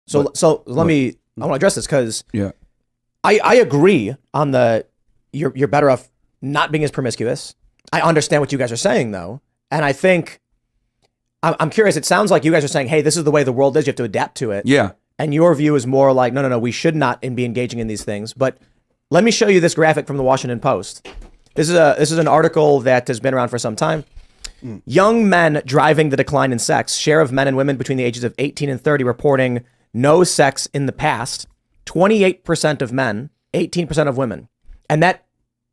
So let me. I want to address this because Yeah. I agree on the you're better off not being as promiscuous. I understand what you guys are saying though, and I think I'm curious. It sounds like you guys are saying, hey, this is the way the world is. You have to adapt to it. Yeah. And your view is more like, no, we should not be engaging in these things. But let me show you this graphic from the Washington Post. This is an article that has been around for some time. Young men driving the decline in sex. Share of men and women between the ages of 18 and 30 reporting no sex in the past. 28% of men, 18% of women. And that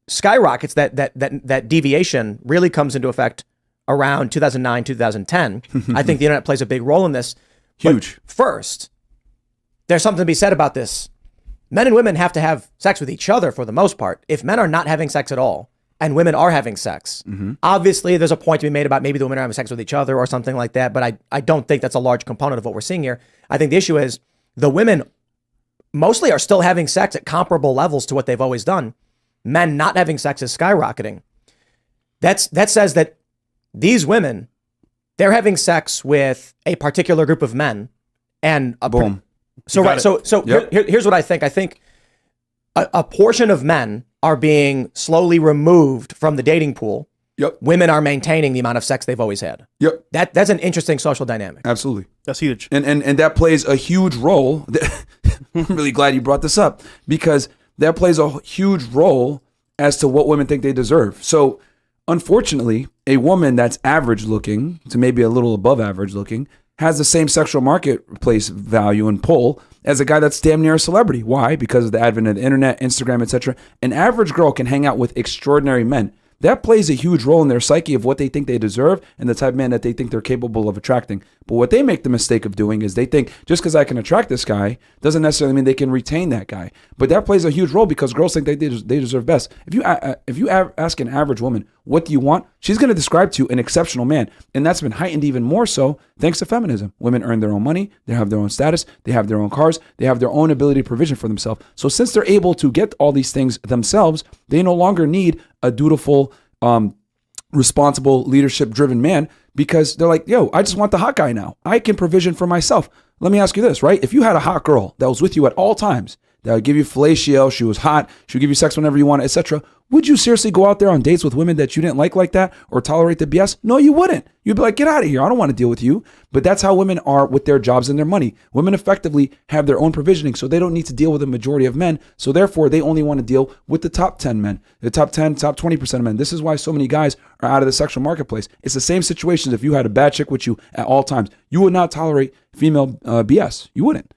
skyrockets, that deviation really comes into effect around 2009, 2010. I think the internet plays a big role in this. Huge. But first, there's something to be said about this. Men and women have to have sex with each other for the most part. If men are not having sex at all and women are having sex, obviously there's a point to be made about maybe the women are having sex with each other or something like that. But I don't think that's a large component of what we're seeing here. I think the issue is the women mostly are still having sex at comparable levels to what they've always done. Men not having sex is skyrocketing. That says that these women, they're having sex with a particular group of men, and Boom. So right, so Yep. here's what I think. I think a portion of men are being slowly removed from the dating pool. Yep. Women are maintaining the amount of sex they've always had. Yep. That's an interesting social dynamic. Absolutely. That's huge. And that plays a huge role. I'm really glad you brought this up because that plays a huge role as to what women think they deserve. So unfortunately, a woman that's average looking to maybe a little above average looking has the same sexual marketplace value and pull as a guy that's damn near a celebrity. Why? Because of the advent of the internet, Instagram, etc. An average girl can hang out with extraordinary men. That plays a huge role in their psyche of what they think they deserve and the type of man that they think they're capable of attracting. But what they make the mistake of doing is they think just because I can attract this guy doesn't necessarily mean they can retain that guy. But that plays a huge role because girls think they deserve best. If you ask an average woman, what do you want? She's going to describe to you an exceptional man. And that's been heightened even more so thanks to feminism. Women earn their own money. They have their own status. They have their own cars. They have their own ability to provision for themselves. So since they're able to get all these things themselves, they no longer need a dutiful, responsible, leadership-driven man because they're like, yo, I just want the hot guy now. I can provision for myself. Let me ask you this, right? If you had a hot girl that was with you at all times, that would give you fellatio, she was hot, she would give you sex whenever you want, etc., would you seriously go out there on dates with women that you didn't like that or tolerate the BS? No, you wouldn't. You'd be like, get out of here. I don't want to deal with you. But that's how women are with their jobs and their money. Women effectively have their own provisioning, so they don't need to deal with the majority of men. So therefore, they only want to deal with the top 10 men, the top 10, top 20% of men. This is why so many guys are out of the sexual marketplace. It's the same situation as if you had a bad chick with you at all times. You would not tolerate female BS. You wouldn't.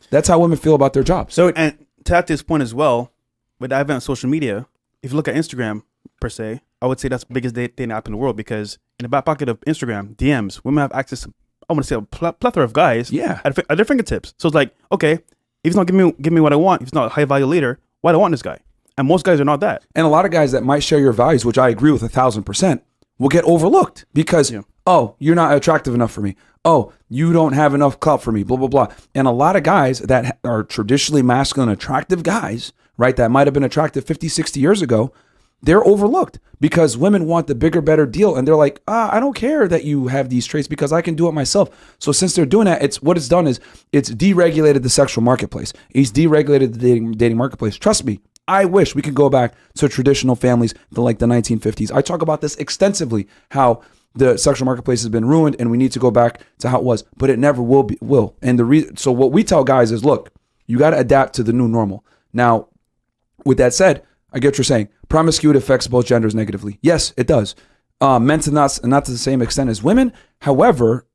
That's how women feel about their jobs. So, and to add to this point as well, with the advent of social media, if you look at Instagram per se, I would say that's the biggest dating app in the world because in the back pocket of Instagram, DMs, women have access to, I want to say, a plethora of guys at their fingertips. So it's like, okay, if he's not giving me what I want, if he's not a high value leader, why do I want this guy? And most guys are not that. And a lot of guys that might share your values, which I agree with 1,000%, will get overlooked because, oh, you're not attractive enough for me. Oh, you don't have enough clout for me, blah, blah, blah. And a lot of guys that are traditionally masculine, attractive guys, right, that might have been attractive 50, 60 years ago, they're overlooked because women want the bigger, better deal. And they're like, I don't care that you have these traits because I can do it myself. So since they're doing that, it's done is it's deregulated the sexual marketplace. It's deregulated the dating marketplace. Trust me, I wish we could go back to traditional families like the 1950s. I talk about this extensively, how the sexual marketplace has been ruined and we need to go back to how it was, but it never will. And so what we tell guys is, look, you got to adapt to the new normal. Now, with that said, I get what you're saying. Promiscuity affects both genders negatively. Yes, it does. Men to not to the same extent as women. However,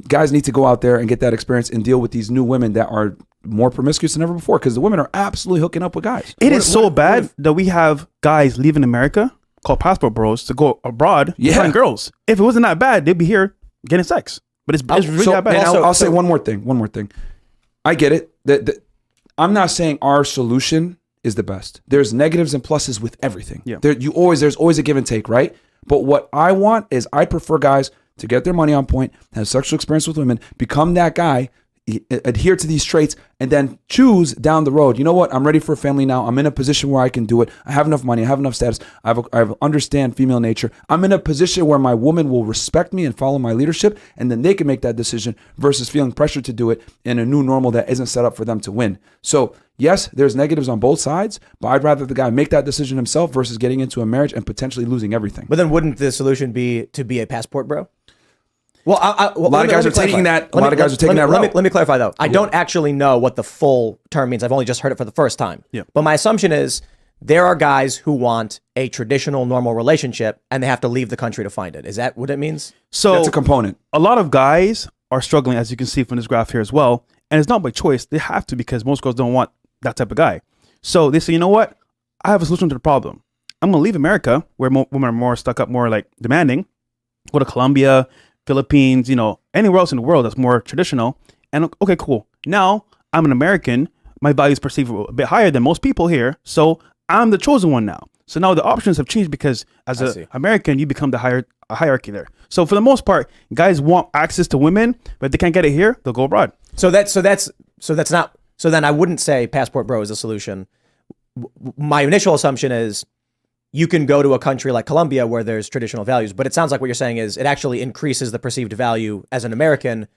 guys need to go out there and get that experience and deal with these new women that are more promiscuous than ever before because the women are absolutely hooking up with guys. It is so bad that we have guys leaving America called passport bros to go abroad to find girls. If it wasn't that bad, they'd be here getting sex. But it's really that bad. And I'll say one more thing. I get it. I'm not saying our solution is the best. There's negatives and pluses with everything. Yeah. There's always a give and take, right? But what I want is I prefer guys to get their money on point, have sexual experience with women, become that guy, adhere to these traits and then choose down the road, you know what, I'm ready for a family now. I'm in a position where I can do it. I have enough money. I have enough status. I understand female nature. I'm in a position where my woman will respect me and follow my leadership, and then they can make that decision versus feeling pressured to do it in a new normal that isn't set up for them to win. So yes, there's negatives on both sides, but I'd rather the guy make that decision himself versus getting into a marriage and potentially losing everything. But then wouldn't the solution be to be a passport bro? Well, a lot of guys are taking that. A lot of guys are taking that route. Let me clarify though. I don't actually know what the full term means. I've only just heard it for the first time. Yeah. But my assumption is there are guys who want a traditional, normal relationship, and they have to leave the country to find it. Is that what it means? So That's a component. a lot of guys are struggling, as you can see from this graph here as well. And it's not by choice. They have to, because most girls don't want that type of guy. So they say, you know what? I have a solution to the problem. I'm going to leave America, where women are more stuck up, more like demanding. Go to Colombia, Philippines, anywhere else in the world that's more traditional. And okay, cool. Now I'm an American. My values perceived a bit higher than most people here. So I'm the chosen one now. So now the options have changed because as an American, you become the hierarchy there. So for the most part, guys want access to women, but if they can't get it here, they'll go abroad. So then I wouldn't say passport bro is the solution. My initial assumption is you can go to a country like Colombia where there's traditional values, but it sounds like what you're saying is it actually increases the perceived value as an American.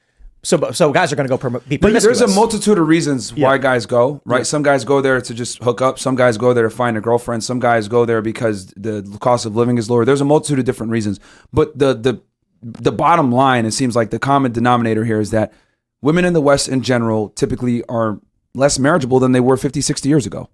So guys are going to go be promiscuous. There's a multitude of reasons why guys go, right? Yeah. Some guys go there to just hook up. Some guys go there to find a girlfriend. Some guys go there because the cost of living is lower. There's a multitude of different reasons. But the bottom line, it seems like the common denominator here is that women in the West in general typically are less marriageable than they were 50, 60 years ago.